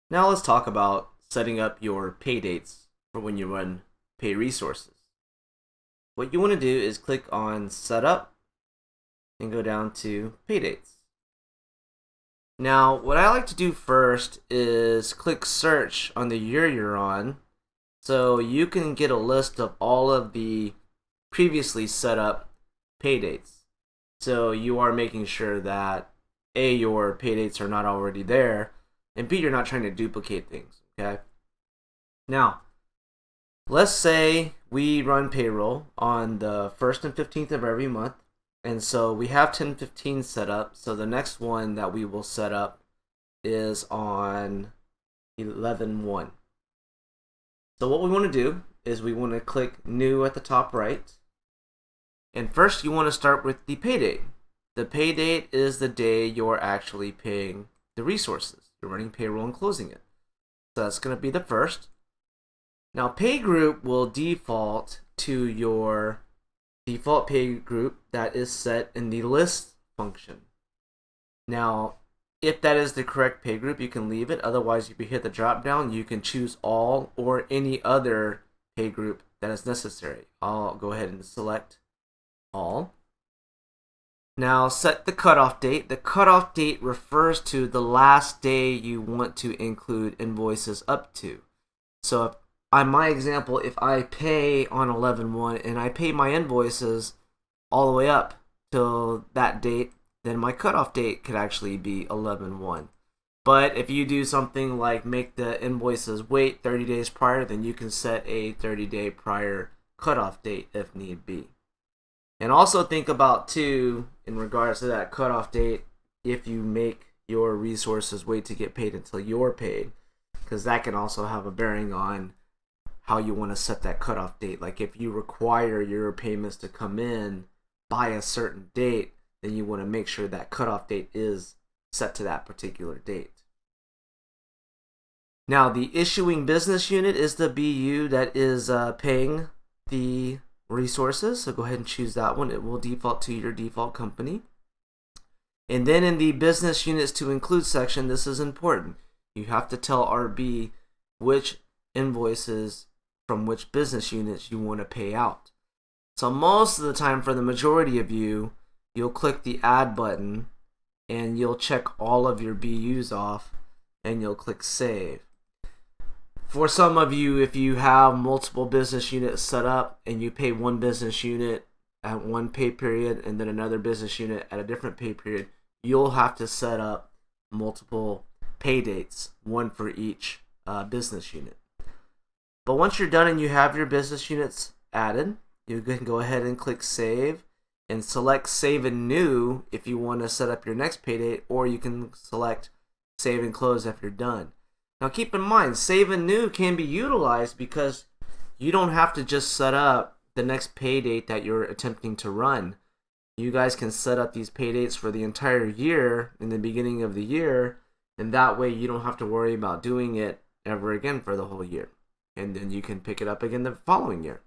Now let's talk about setting up your pay dates for when you run pay resources. What you want to do is click on Setup and go down to Pay Dates. Now, what I like to do first is click Search on the year you're on so you can get a list of all of the previously set up pay dates. So you are making sure that A, your pay dates are not already there, and B, you're not trying to duplicate things, okay? Now, let's say we run payroll on the 1st and 15th of every month, and so we have 10/15 set up, so the next one that we will set up is on 11/1. So what we want to do is we want to click New at the top right, and first you want to start with the pay date. The pay date is the day you're actually paying the resources. You're running payroll and closing it. So that's going to be the first. Now, pay group will default to your default pay group that is set in the list function. Now, if that is the correct pay group, you can leave it. Otherwise, if you hit the drop down, you can choose all or any other pay group that is necessary. I'll go ahead and select all. Now set the cutoff date. The cutoff date refers to the last day you want to include invoices up to. So on my example, if I pay on 11/1 and I pay my invoices all the way up till that date, then my cutoff date could actually be 11/1. But if you do something like make the invoices wait 30 days prior, then you can set a 30-day prior cutoff date if need be. And also think about too, in regards to that cutoff date, if you make your resources wait to get paid until you're paid, because that can also have a bearing on how you want to set that cutoff date. Like if you require your payments to come in by a certain date, then you want to make sure that cutoff date is set to that particular date. Now, the issuing business unit is the BU that is paying the resources, so go ahead and choose that one. It will default to your default company. And then in the business units to include section, this is important. You have to tell RB which invoices from which business units you want to pay out. So most of the time, for the majority of you, you'll click the add button and you'll check all of your BUs off and you'll click save. For some of you, if you have multiple business units set up and you pay one business unit at one pay period and then another business unit at a different pay period, you'll have to set up multiple pay dates, one for each business unit. But once you're done and you have your business units added, you can go ahead and click save and select save and new if you want to set up your next pay date, or you can select save and close if you're done. Now keep in mind, save and new can be utilized because you don't have to just set up the next pay date that you're attempting to run. You guys can set up these pay dates for the entire year in the beginning of the year, and that way you don't have to worry about doing it ever again for the whole year. And then you can pick it up again the following year.